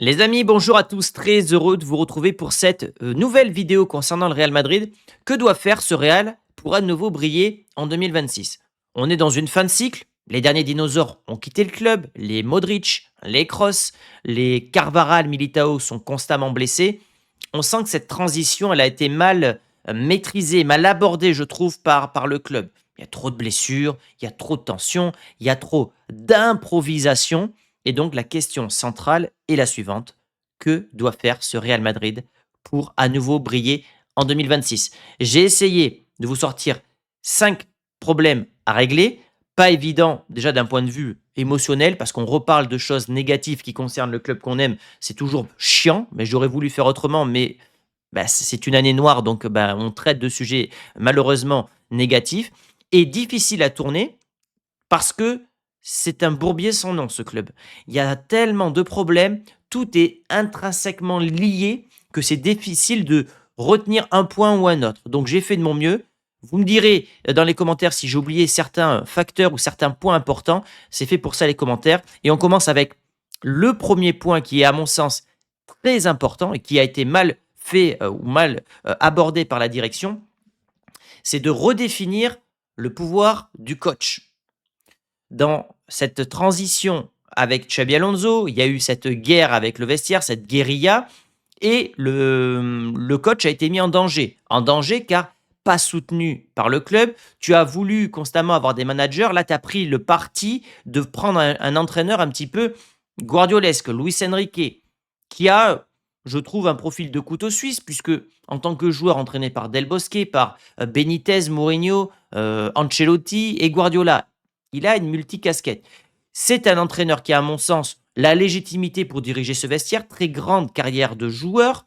Les amis, bonjour à tous, très heureux de vous retrouver pour cette nouvelle vidéo concernant le Real Madrid. Que doit faire ce Real pour à nouveau briller en 2026? On est dans une fin de cycle, les derniers dinosaures ont quitté le club, les Modric, les Kroos, les Carvajal, Militao sont constamment blessés. On sent que cette transition, elle a été mal maîtrisée, mal abordée, je trouve, par le club. Il y a trop de blessures, il y a trop de tensions, il y a trop d'improvisation. Et donc la question centrale est la suivante. Que doit faire ce Real Madrid pour à nouveau briller en 2026? J'ai essayé de vous sortir 5 problèmes à régler. Pas évident déjà d'un point de vue émotionnel parce qu'on reparle de choses négatives qui concernent le club qu'on aime. C'est toujours chiant, mais j'aurais voulu faire autrement. Mais bah, c'est une année noire, donc bah, on traite de sujets malheureusement négatifs et difficiles à tourner parce que c'est un bourbier sans nom, ce club. Il y a tellement de problèmes, tout est intrinsèquement lié que c'est difficile de retenir un point ou un autre. Donc j'ai fait de mon mieux. Vous me direz dans les commentaires si j'ai oublié certains facteurs ou certains points importants. C'est fait pour ça les commentaires. Et on commence avec le premier point qui est à mon sens très important et qui a été mal fait ou mal abordé par la direction. C'est de redéfinir le pouvoir du coach dans cette transition avec Xabi Alonso, il y a eu cette guerre avec le vestiaire, cette guérilla, et le coach a été mis en danger. En danger car pas soutenu par le club. Tu as voulu constamment avoir des managers. Là, tu as pris le parti de prendre un entraîneur un petit peu guardiolesque, Luis Enrique, qui a, je trouve, un profil de couteau suisse, puisque en tant que joueur entraîné par Del Bosque, par Benitez, Mourinho, Ancelotti et Guardiola, il a une multicasquette. C'est un entraîneur qui a, à mon sens, la légitimité pour diriger ce vestiaire, très grande carrière de joueur.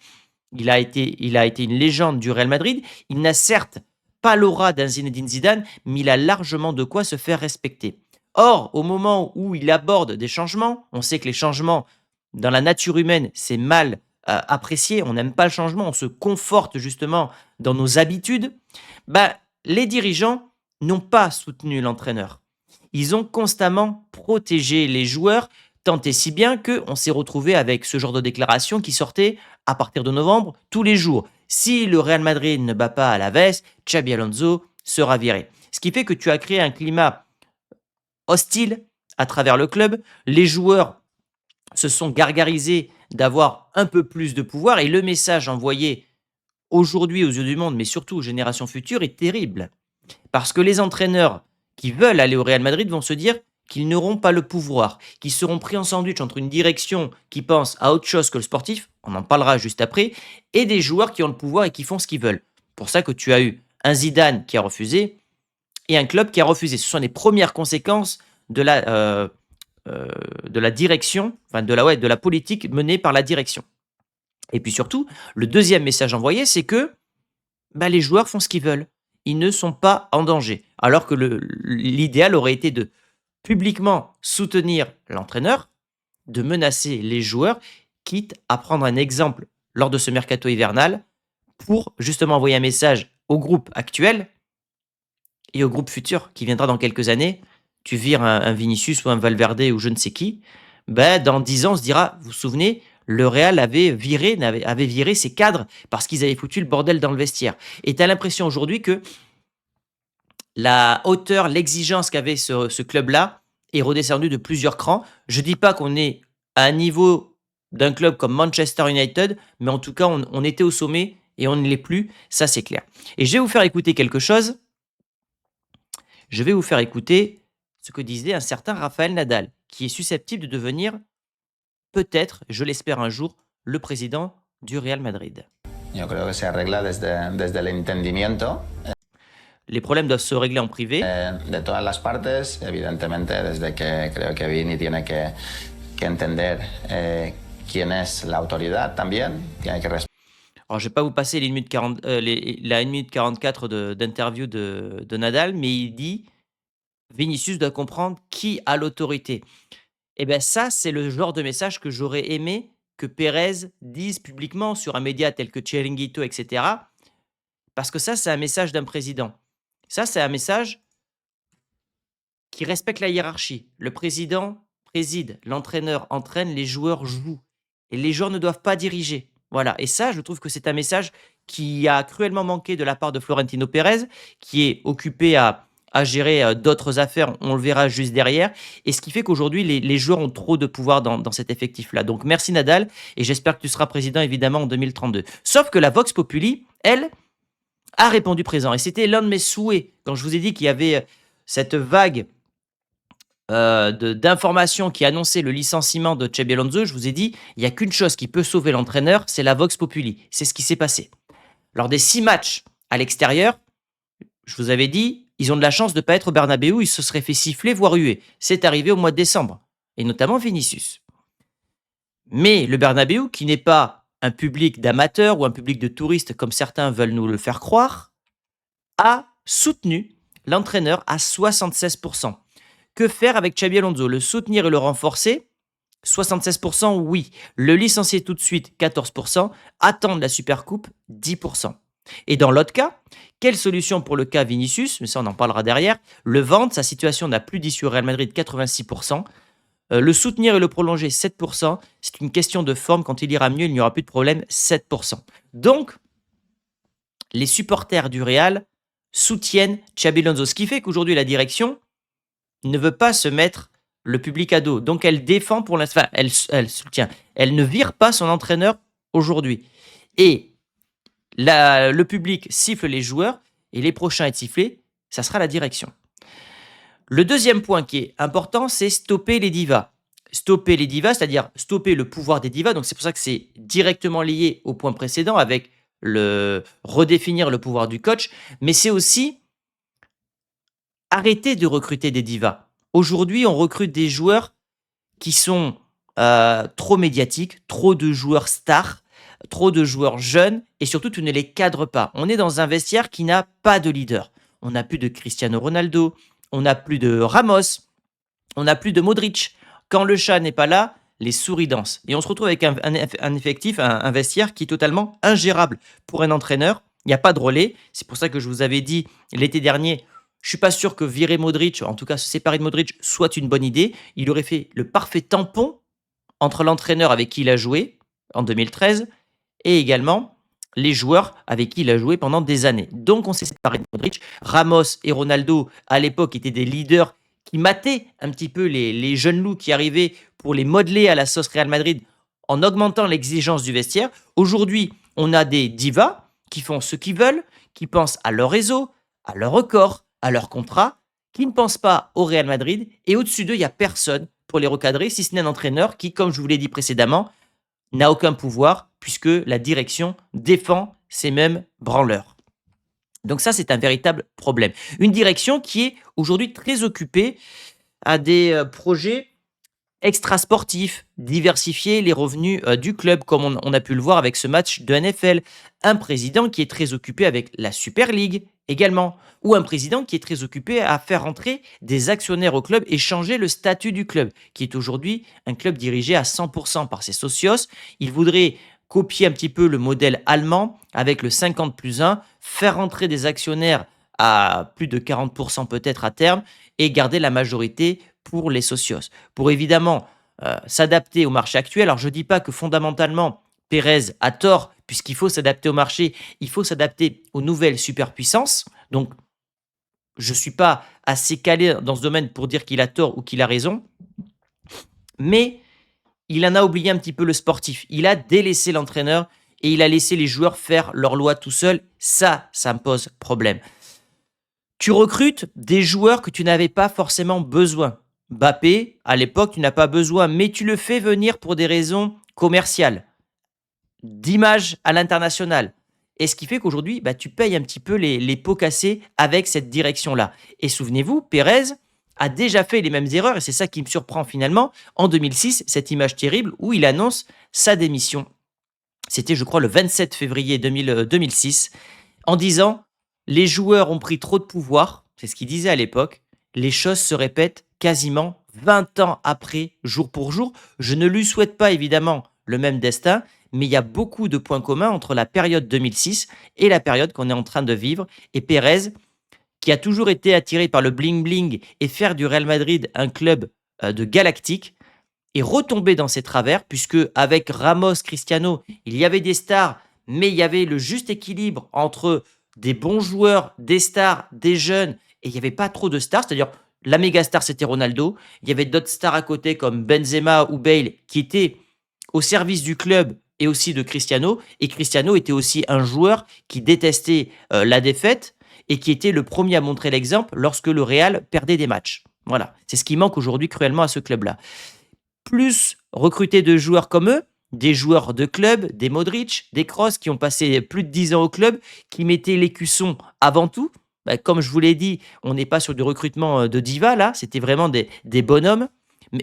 Il a été une légende du Real Madrid. Il n'a certes pas l'aura d'un Zinedine Zidane, mais il a largement de quoi se faire respecter. Or, au moment où il aborde des changements, on sait que les changements dans la nature humaine, c'est mal apprécié. On n'aime pas le changement, on se conforte justement dans nos habitudes. Bah, les dirigeants n'ont pas soutenu l'entraîneur. Ils ont constamment protégé les joueurs, tant et si bien qu'on s'est retrouvé avec ce genre de déclaration qui sortait à partir de novembre tous les jours. Si le Real Madrid ne bat pas à la veste, Xabi Alonso sera viré. Ce qui fait que tu as créé un climat hostile à travers le club. Les joueurs se sont gargarisés d'avoir un peu plus de pouvoir et le message envoyé aujourd'hui aux yeux du monde, mais surtout aux générations futures, est terrible. Parce que les entraîneurs qui veulent aller au Real Madrid vont se dire qu'ils n'auront pas le pouvoir, qu'ils seront pris en sandwich entre une direction qui pense à autre chose que le sportif, on en parlera juste après, et des joueurs qui ont le pouvoir et qui font ce qu'ils veulent. Pour ça que tu as eu un Zidane qui a refusé et un club qui a refusé. Ce sont les premières conséquences de la direction, enfin de la politique menée par la direction. Et puis surtout, le deuxième message envoyé, c'est que bah, les joueurs font ce qu'ils veulent. Ils ne sont pas en danger. Alors que l'idéal aurait été de publiquement soutenir l'entraîneur, de menacer les joueurs, quitte à prendre un exemple lors de ce mercato hivernal pour justement envoyer un message au groupe actuel et au groupe futur qui viendra dans quelques années. Tu vires un Vinicius ou un Valverde ou je ne sais qui, ben, dans 10 ans, on se dira, vous vous souvenez, le Real avait viré ses cadres parce qu'ils avaient foutu le bordel dans le vestiaire. Et tu as l'impression aujourd'hui que la hauteur, l'exigence qu'avait ce club-là est redescendue de plusieurs crans. Je ne dis pas qu'on est à un niveau d'un club comme Manchester United, mais en tout cas, on était au sommet et on ne l'est plus, ça c'est clair. Et je vais vous faire écouter quelque chose. Je vais vous faire écouter ce que disait un certain Rafael Nadal, qui est susceptible de devenir, peut-être, je l'espère un jour, le président du Real Madrid. Yo creo que se arregla desde el entendimiento Les problèmes doivent se régler en privé. de todas las partes, evidentemente desde que creo que Vini tiene que entender quién es la autoridad también, tiene que Alors, je ne vais pas vous passer les minutes 40, la 1 minute 44 d'interview de Nadal, mais il dit Vinicius doit comprendre qui a l'autorité. Et bien ça, c'est le genre de message que j'aurais aimé que Pérez dise publiquement sur un média tel que Chiringuito, etc. Parce que ça, c'est un message d'un président. Ça, c'est un message qui respecte la hiérarchie. Le président préside, l'entraîneur entraîne, les joueurs jouent. et les joueurs ne doivent pas diriger. Voilà, et ça, je trouve que c'est un message qui a cruellement manqué de la part de Florentino Pérez, qui est occupé à gérer d'autres affaires, on le verra juste derrière, et ce qui fait qu'aujourd'hui, les joueurs ont trop de pouvoir dans cet effectif-là. Donc merci Nadal, et j'espère que tu seras président évidemment en 2032. Sauf que la Vox Populi, elle, a répondu présent, et c'était l'un de mes souhaits, quand je vous ai dit qu'il y avait cette vague d'informations qui annonçait le licenciement de Xabi Alonso, je vous ai dit, il n'y a qu'une chose qui peut sauver l'entraîneur, c'est la Vox Populi. C'est ce qui s'est passé. Lors des 6 matchs à l'extérieur, je vous avais dit, ils ont de la chance de ne pas être au Bernabeu, ils se seraient fait siffler, voire huer. C'est arrivé au mois de décembre, et notamment Vinicius. Mais le Bernabeu, qui n'est pas un public d'amateurs ou un public de touristes, comme certains veulent nous le faire croire, a soutenu l'entraîneur à 76%. Que faire avec Xabi Alonso? Le soutenir et le renforcer? 76% oui. Le licencier tout de suite? 14%. Attendre la Supercoupe? 10%. Et dans l'autre cas, quelle solution pour le cas Vinicius? Mais ça, on en parlera derrière. Le vendre, sa situation n'a plus d'issue au Real Madrid, 86%. Le soutenir et le prolonger, 7%. C'est une question de forme. Quand il ira mieux, il n'y aura plus de problème, 7%. Donc, les supporters du Real soutiennent Xabi Alonso. Ce qui fait qu'aujourd'hui, la direction ne veut pas se mettre le public à dos. Donc, elle défend pour l'instant. Enfin, elle soutient. Elle ne vire pas son entraîneur aujourd'hui. Et le public siffle les joueurs et les prochains à être sifflés, ça sera la direction. Le deuxième point qui est important, c'est stopper les divas. Stopper les divas, c'est-à-dire stopper le pouvoir des divas. Donc, c'est pour ça que c'est directement lié au point précédent avec le redéfinir le pouvoir du coach. Mais c'est aussi arrêter de recruter des divas. Aujourd'hui, on recrute des joueurs qui sont trop médiatiques, trop de joueurs stars, trop de joueurs jeunes, et surtout, tu ne les cadres pas. On est dans un vestiaire qui n'a pas de leader. On n'a plus de Cristiano Ronaldo, on n'a plus de Ramos, on n'a plus de Modric. Quand le chat n'est pas là, les souris dansent. Et on se retrouve avec un effectif, un vestiaire qui est totalement ingérable pour un entraîneur. Il n'y a pas de relais. C'est pour ça que je vous avais dit l'été dernier, je ne suis pas sûr que virer Modric, en tout cas se séparer de Modric, soit une bonne idée. Il aurait fait le parfait tampon entre l'entraîneur avec qui il a joué en 2013 et également les joueurs avec qui il a joué pendant des années. Donc on s'est séparé de Modric. Ramos et Ronaldo, à l'époque, étaient des leaders qui mataient un petit peu les jeunes loups qui arrivaient pour les modeler à la sauce Real Madrid en augmentant l'exigence du vestiaire. Aujourd'hui, on a des divas qui font ce qu'ils veulent, qui pensent à leur réseau, à leur record, à leur contrat, qui ne pensent pas au Real Madrid. Et au-dessus d'eux, il n'y a personne pour les recadrer, si ce n'est un entraîneur qui, comme je vous l'ai dit précédemment, n'a aucun pouvoir puisque la direction défend ces mêmes branleurs. Donc ça, c'est un véritable problème. Une direction qui est aujourd'hui très occupée à des projets extrasportifs, diversifier les revenus du club, comme on a pu le voir avec ce match de NFL. Un président qui est très occupé avec la Super League également, ou un président qui est très occupé à faire entrer des actionnaires au club et changer le statut du club, qui est aujourd'hui un club dirigé à 100% par ses socios. Il voudrait copier un petit peu le modèle allemand avec le 50+1, faire entrer des actionnaires à plus de 40% peut-être à terme et garder la majorité pour les socios. Pour évidemment s'adapter au marché actuel. Alors je ne dis pas que fondamentalement Pérez a tort puisqu'il faut s'adapter au marché, il faut s'adapter aux nouvelles superpuissances. Donc je ne suis pas assez calé dans ce domaine pour dire qu'il a tort ou qu'il a raison. Mais il en a oublié un petit peu le sportif. Il a délaissé l'entraîneur et il a laissé les joueurs faire leur loi tout seul. Ça me pose problème. Tu recrutes des joueurs que tu n'avais pas forcément besoin. Mbappé, à l'époque, tu n'as pas besoin, mais tu le fais venir pour des raisons commerciales, d'image à l'international. Et ce qui fait qu'aujourd'hui, tu payes un petit peu les pots cassés avec cette direction-là. Et souvenez-vous, Pérez a déjà fait les mêmes erreurs, et c'est ça qui me surprend finalement, en 2006, cette image terrible où il annonce sa démission. C'était, je crois, le 27 février 2006, en disant « Les joueurs ont pris trop de pouvoir », c'est ce qu'il disait à l'époque, « les choses se répètent quasiment 20 ans après, jour pour jour. Je ne lui souhaite pas évidemment le même destin, mais il y a beaucoup de points communs entre la période 2006 et la période qu'on est en train de vivre. » Et Pérez, qui a toujours été attiré par le bling-bling et faire du Real Madrid un club de galactique, est retombé dans ses travers, puisque avec Ramos, Cristiano, il y avait des stars, mais il y avait le juste équilibre entre des bons joueurs, des stars, des jeunes, et il n'y avait pas trop de stars, c'est-à-dire la méga star c'était Ronaldo, il y avait d'autres stars à côté comme Benzema ou Bale qui étaient au service du club et aussi de Cristiano, et Cristiano était aussi un joueur qui détestait la défaite et qui était le premier à montrer l'exemple lorsque le Real perdait des matchs. Voilà, c'est ce qui manque aujourd'hui cruellement à ce club-là. Plus recruter de joueurs comme eux, des joueurs de club, des Modric, des Kroos qui ont passé plus de 10 ans au club, qui mettaient l'écusson avant tout. Bah, comme je vous l'ai dit, on n'est pas sur du recrutement de diva là, c'était vraiment des bonhommes.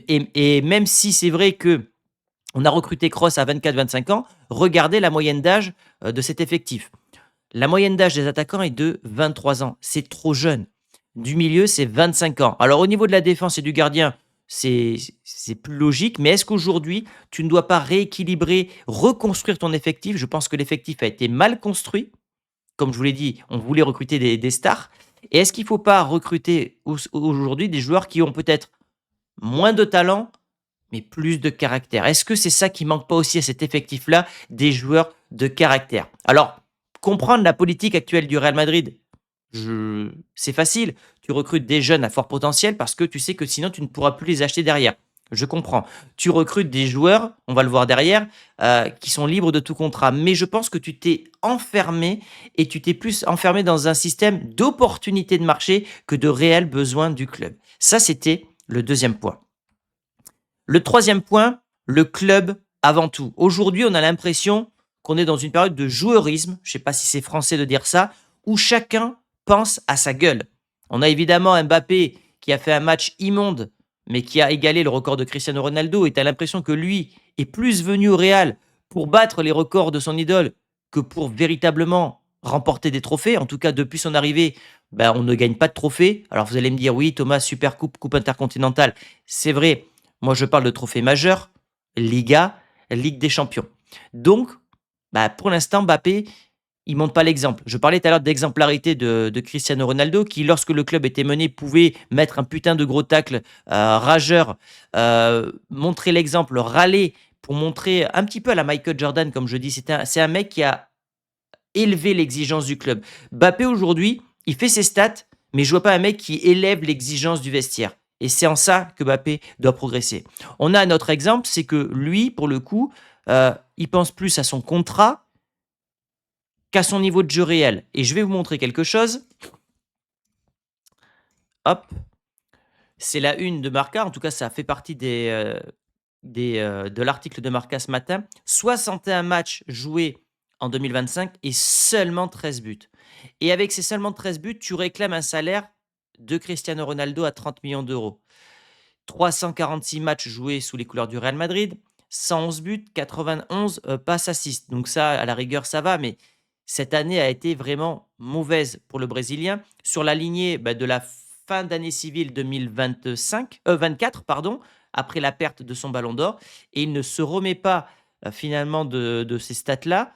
Et même si c'est vrai que on a recruté Kroos à 24-25 ans, regardez la moyenne d'âge de cet effectif. La moyenne d'âge des attaquants est de 23 ans. C'est trop jeune. Du milieu, c'est 25 ans. Alors, au niveau de la défense et du gardien, c'est plus logique. Mais est-ce qu'aujourd'hui, tu ne dois pas rééquilibrer, reconstruire ton effectif? Je pense que l'effectif a été mal construit. Comme je vous l'ai dit, on voulait recruter des stars. Et est-ce qu'il ne faut pas recruter aujourd'hui des joueurs qui ont peut-être moins de talent, mais plus de caractère? Est-ce que c'est ça qui manque pas aussi à cet effectif-là, des joueurs de caractère? Alors, comprendre la politique actuelle du Real Madrid, c'est facile. Tu recrutes des jeunes à fort potentiel parce que tu sais que sinon tu ne pourras plus les acheter derrière. Je comprends. Tu recrutes des joueurs, on va le voir derrière, qui sont libres de tout contrat. Mais je pense que tu t'es enfermé et tu t'es plus enfermé dans un système d'opportunité de marché que de réels besoins du club. Ça, c'était le deuxième point. Le troisième point, le club avant tout. Aujourd'hui, on a l'impression qu'on est dans une période de joueurisme, je ne sais pas si c'est français de dire ça, où chacun pense à sa gueule. On a évidemment Mbappé qui a fait un match immonde, mais qui a égalé le record de Cristiano Ronaldo, et tu as l'impression que lui est plus venu au Real pour battre les records de son idole que pour véritablement remporter des trophées. En tout cas, depuis son arrivée, on ne gagne pas de trophées. Alors vous allez me dire, oui, Thomas, Super Coupe, Coupe intercontinentale, c'est vrai. Moi, je parle de trophées majeurs, Liga, Ligue des champions. Donc, pour l'instant, Mbappé, il ne montre pas l'exemple. Je parlais tout à l'heure d'exemplarité de Cristiano Ronaldo, qui, lorsque le club était mené, pouvait mettre un putain de gros tacle rageur, montrer l'exemple, râler pour montrer un petit peu à la Michael Jordan, comme je dis. C'est un mec qui a élevé l'exigence du club. Mbappé, aujourd'hui, il fait ses stats, mais je ne vois pas un mec qui élève l'exigence du vestiaire. Et c'est en ça que Mbappé doit progresser. On a un autre exemple, c'est que lui, pour le coup, il pense plus à son contrat qu'à son niveau de jeu réel. Et je vais vous montrer quelque chose. Hop. C'est la une de Marca. En tout cas, ça fait partie de l'article de Marca ce matin. 61 matchs joués en 2025 et seulement 13 buts. Et avec ces seulement 13 buts, tu réclames un salaire de Cristiano Ronaldo à 30 millions d'euros. 346 matchs joués sous les couleurs du Real Madrid, 111 buts, 91 passes assists. Donc ça, à la rigueur, ça va, mais cette année a été vraiment mauvaise pour le Brésilien. Sur la lignée de la fin d'année civile 24, pardon, après la perte de son ballon d'or, et il ne se remet pas finalement de ces stats-là,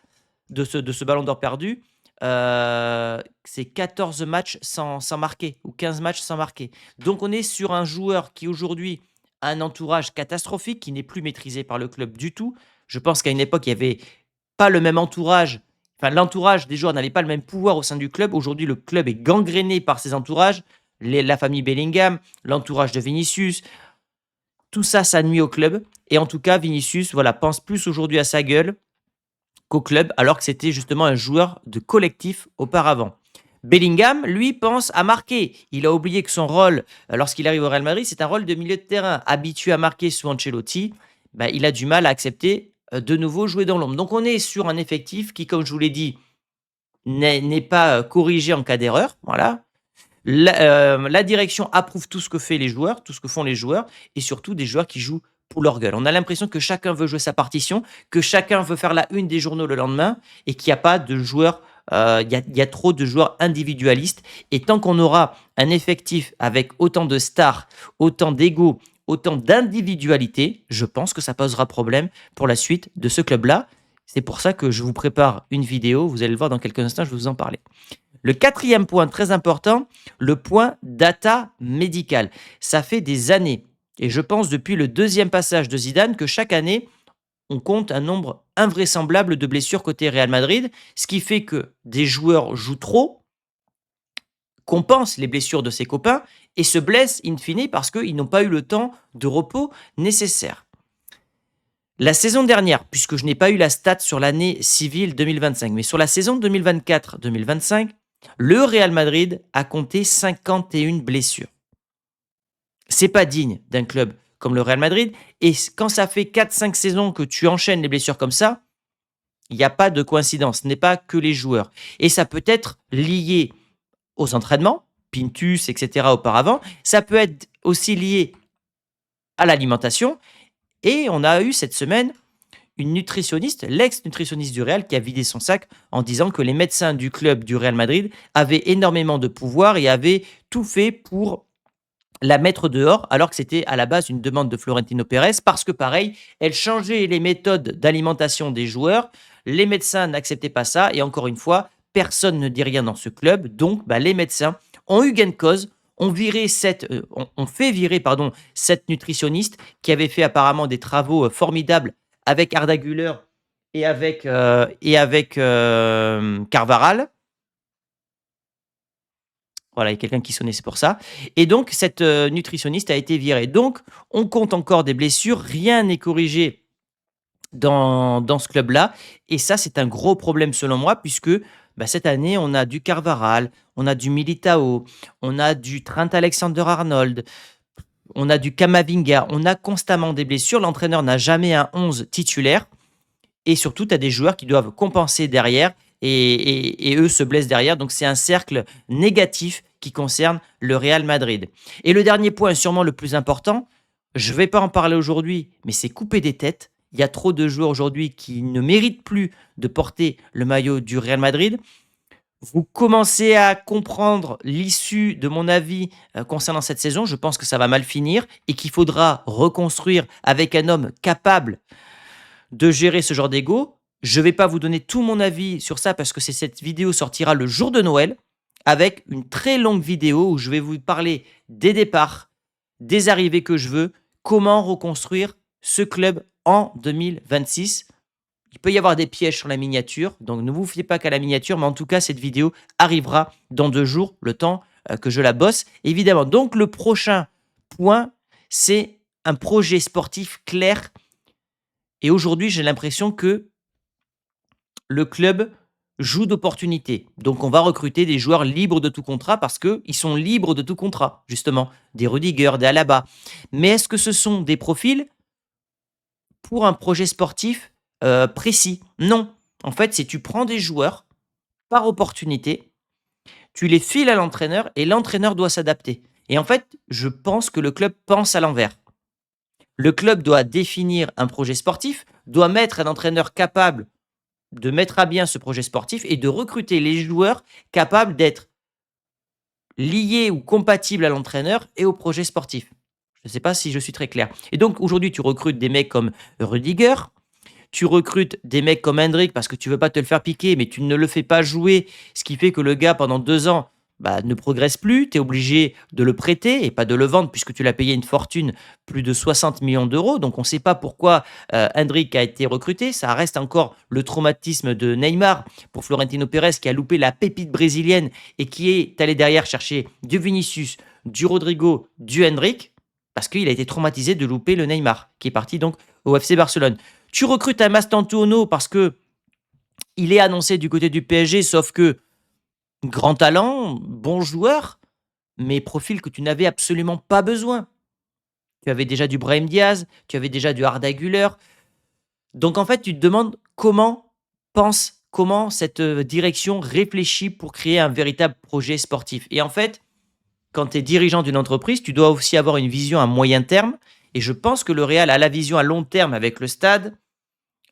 de ce ballon d'or perdu. C'est 14 matchs sans marquer ou 15 matchs sans marquer. Donc on est sur un joueur qui aujourd'hui a un entourage catastrophique, qui n'est plus maîtrisé par le club du tout. Je pense qu'à une époque, il n'y avait pas le même entourage. Enfin, l'entourage des joueurs n'avait pas le même pouvoir au sein du club. Aujourd'hui, le club est gangréné par ses entourages. La famille Bellingham, l'entourage de Vinicius. Tout ça, ça nuit au club. Et en tout cas, Vinicius pense plus aujourd'hui à sa gueule qu'au club, alors que c'était justement un joueur de collectif auparavant. Bellingham, lui, pense à marquer. Il a oublié que son rôle, lorsqu'il arrive au Real Madrid, c'est un rôle de milieu de terrain. Habitué à marquer sous Ancelotti, il a du mal à accepter de nouveau jouer dans l'ombre. Donc on est sur un effectif qui, comme je vous l'ai dit, n'est pas corrigé en cas d'erreur. Voilà. La direction approuve tout ce que fait les joueurs, tout ce que font les joueurs, et surtout des joueurs qui jouent pour leur gueule. On a l'impression que chacun veut jouer sa partition, que chacun veut faire la une des journaux le lendemain, et qu'il n'y a pas de joueurs, il y a trop de joueurs individualistes. Et tant qu'on aura un effectif avec autant de stars, autant d'ego, autant d'individualité, je pense que ça posera problème pour la suite de ce club-là. C'est pour ça que je vous prépare une vidéo, vous allez le voir dans quelques instants, je vais vous en parler. Le quatrième point très important, le point data médical. Ça fait des années Et je pense depuis le deuxième passage de Zidane que chaque année, on compte un nombre invraisemblable de blessures côté Real Madrid, ce qui fait que des joueurs jouent trop, compensent les blessures de ses copains et se blessent in fine parce qu'ils n'ont pas eu le temps de repos nécessaire. La saison dernière, puisque je n'ai pas eu la stat sur l'année civile 2025, mais sur la saison 2024-2025, le Real Madrid a compté 51 blessures. C'est pas digne d'un club comme le Real Madrid. Et quand ça fait 4-5 saisons que tu enchaînes les blessures comme ça, il n'y a pas de coïncidence. Ce n'est pas que les joueurs. Et ça peut être lié aux entraînements, Pintus, etc. auparavant. Ça peut être aussi lié à l'alimentation. Et on a eu cette semaine une nutritionniste, l'ex-nutritionniste du Real, qui a vidé son sac en disant que les médecins du club du Real Madrid avaient énormément de pouvoir et avaient tout fait pour la mettre dehors, alors que c'était à la base une demande de Florentino Pérez, parce que pareil, elle changeait les méthodes d'alimentation des joueurs, les médecins n'acceptaient pas ça, et encore une fois, personne ne dit rien dans ce club, donc les médecins ont eu gain de cause, ont fait virer cette nutritionniste qui avait fait apparemment des travaux formidables avec Arda Güler et avec Carvaral. Voilà, il y a quelqu'un qui sonnait, c'est pour ça. Et donc, cette nutritionniste a été virée. Donc, on compte encore des blessures. Rien n'est corrigé dans ce club-là. Et ça, c'est un gros problème selon moi, puisque cette année, on a du Carvaral, on a du Militao, on a du Trent Alexander-Arnold, on a du Camavinga. On a constamment des blessures. L'entraîneur n'a jamais un 11 titulaire. Et surtout, tu as des joueurs qui doivent compenser derrière. Et eux se blessent derrière. Donc, c'est un cercle négatif qui concerne le Real Madrid. Et le dernier point, sûrement le plus important, je ne vais pas en parler aujourd'hui, mais c'est couper des têtes. Il y a trop de joueurs aujourd'hui qui ne méritent plus de porter le maillot du Real Madrid. Vous commencez à comprendre l'issue de mon avis concernant cette saison. Je pense que ça va mal finir et qu'il faudra reconstruire avec un homme capable de gérer ce genre d'ego. Je ne vais pas vous donner tout mon avis sur ça parce que cette vidéo sortira le jour de Noël avec une très longue vidéo où je vais vous parler des départs, des arrivées que je veux, comment reconstruire ce club en 2026. Il peut y avoir des pièges sur la miniature, donc ne vous fiez pas qu'à la miniature, mais en tout cas, cette vidéo arrivera dans 2 jours, le temps que je la bosse, évidemment. Donc, le prochain point, c'est un projet sportif clair. Et aujourd'hui, j'ai l'impression que le club joue d'opportunités. Donc, on va recruter des joueurs libres de tout contrat parce qu'ils sont libres de tout contrat, justement. Des Rudiger, des Alaba. Mais est-ce que ce sont des profils pour un projet sportif précis? Non. En fait, c'est tu prends des joueurs par opportunité, tu les files à l'entraîneur et l'entraîneur doit s'adapter. Et en fait, je pense que le club pense à l'envers. Le club doit définir un projet sportif, doit mettre un entraîneur capable de mettre à bien ce projet sportif et de recruter les joueurs capables d'être liés ou compatibles à l'entraîneur et au projet sportif. Je ne sais pas si je suis très clair. Et donc aujourd'hui, tu recrutes des mecs comme Rudiger, tu recrutes des mecs comme Hendrik parce que tu ne veux pas te le faire piquer, mais tu ne le fais pas jouer, ce qui fait que le gars, pendant 2 ans, ne progresse plus. Tu es obligé de le prêter et pas de le vendre puisque tu l'as payé une fortune, plus de 60 millions d'euros. Donc on ne sait pas pourquoi Hendrik a été recruté. Ça reste encore le traumatisme de Neymar pour Florentino Pérez qui a loupé la pépite brésilienne et qui est allé derrière chercher du Vinicius, du Rodrigo, du Hendrik parce qu'il a été traumatisé de louper le Neymar qui est parti donc au FC Barcelone. Tu recrutes un Mastantuono parce que il est annoncé du côté du PSG, sauf que grand talent, bon joueur, mais profil que tu n'avais absolument pas besoin. Tu avais déjà du Brahim Diaz, tu avais déjà du Arda Güler. Donc en fait, tu te demandes comment cette direction réfléchit pour créer un véritable projet sportif. Et en fait, quand tu es dirigeant d'une entreprise, tu dois aussi avoir une vision à moyen terme. Et je pense que le Real a la vision à long terme avec le stade,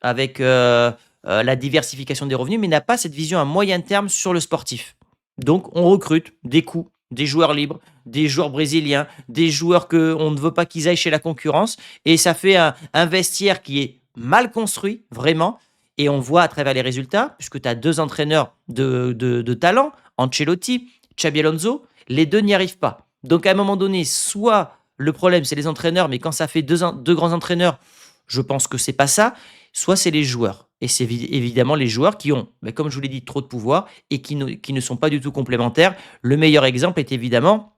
avec la diversification des revenus, mais n'a pas cette vision à moyen terme sur le sportif. Donc, on recrute des coups, des joueurs libres, des joueurs brésiliens, des joueurs qu'on ne veut pas qu'ils aillent chez la concurrence. Et ça fait un vestiaire qui est mal construit, vraiment. Et on voit à travers les résultats, puisque tu as 2 entraîneurs de talent, Ancelotti, Xabi Alonso, les 2 n'y arrivent pas. Donc, à un moment donné, soit le problème, c'est les entraîneurs, mais quand ça fait deux grands entraîneurs, je pense que c'est pas ça. Soit c'est les joueurs. Et c'est évidemment les joueurs qui ont, bah, comme je vous l'ai dit, trop de pouvoir et qui ne sont pas du tout complémentaires. Le meilleur exemple est évidemment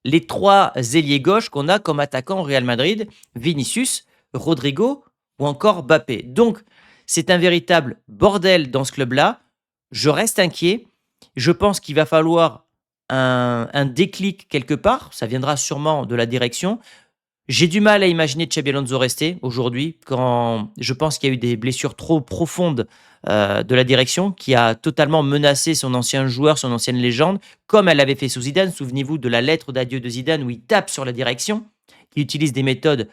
les 3 ailiers gauche qu'on a comme attaquants au Real Madrid, Vinicius, Rodrigo ou encore Mbappé. Donc, c'est un véritable bordel dans ce club-là. Je reste inquiet. Je pense qu'il va falloir un déclic quelque part. Ça viendra sûrement de la direction. J'ai du mal à imaginer Xabi Alonso rester aujourd'hui, quand je pense qu'il y a eu des blessures trop profondes, de la direction, qui a totalement menacé son ancien joueur, son ancienne légende, comme elle avait fait sous Zidane. Souvenez-vous de la lettre d'adieu de Zidane où il tape sur la direction, qui utilise des méthodes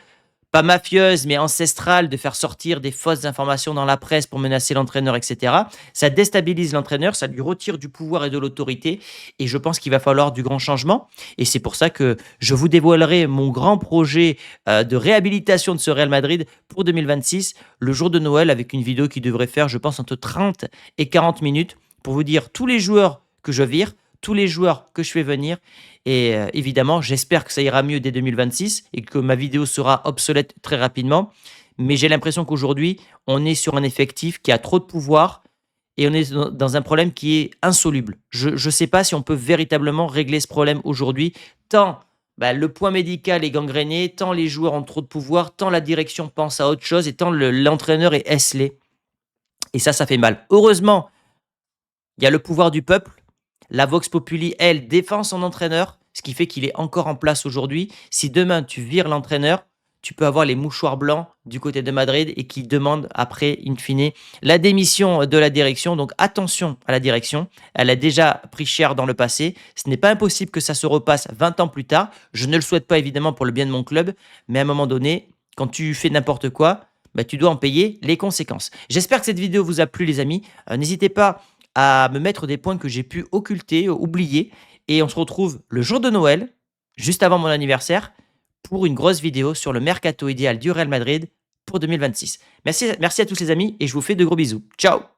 pas mafieuse, mais ancestrale, de faire sortir des fausses informations dans la presse pour menacer l'entraîneur, etc. Ça déstabilise l'entraîneur, ça lui retire du pouvoir et de l'autorité. Et je pense qu'il va falloir du grand changement. Et c'est pour ça que je vous dévoilerai mon grand projet de réhabilitation de ce Real Madrid pour 2026, le jour de Noël, avec une vidéo qui devrait faire, je pense, entre 30 et 40 minutes pour vous dire tous les joueurs que je vire, tous les joueurs que je fais venir. Et évidemment, j'espère que ça ira mieux dès 2026 et que ma vidéo sera obsolète très rapidement. Mais j'ai l'impression qu'aujourd'hui, on est sur un effectif qui a trop de pouvoir et on est dans un problème qui est insoluble. Je ne sais pas si on peut véritablement régler ce problème aujourd'hui, tant bah, le point médical est gangréné, tant les joueurs ont trop de pouvoir, tant la direction pense à autre chose et tant l'entraîneur est esselé. Et ça fait mal. Heureusement, il y a le pouvoir du peuple. La Vox Populi, elle, défend son entraîneur, ce qui fait qu'il est encore en place aujourd'hui. Si demain tu vires l'entraîneur, tu peux avoir les mouchoirs blancs du côté de Madrid et qui demandent après, in fine, la démission de la direction. Donc attention à la direction. Elle a déjà pris cher dans le passé. Ce n'est pas impossible que ça se repasse 20 ans plus tard. Je ne le souhaite pas évidemment pour le bien de mon club. Mais à un moment donné, quand tu fais n'importe quoi, bah, tu dois en payer les conséquences. J'espère que cette vidéo vous a plu, les amis. N'hésitez pas à me mettre des points que j'ai pu occulter, oublier. Et on se retrouve le jour de Noël, juste avant mon anniversaire, pour une grosse vidéo sur le mercato idéal du Real Madrid pour 2026. Merci à tous les amis et je vous fais de gros bisous. Ciao!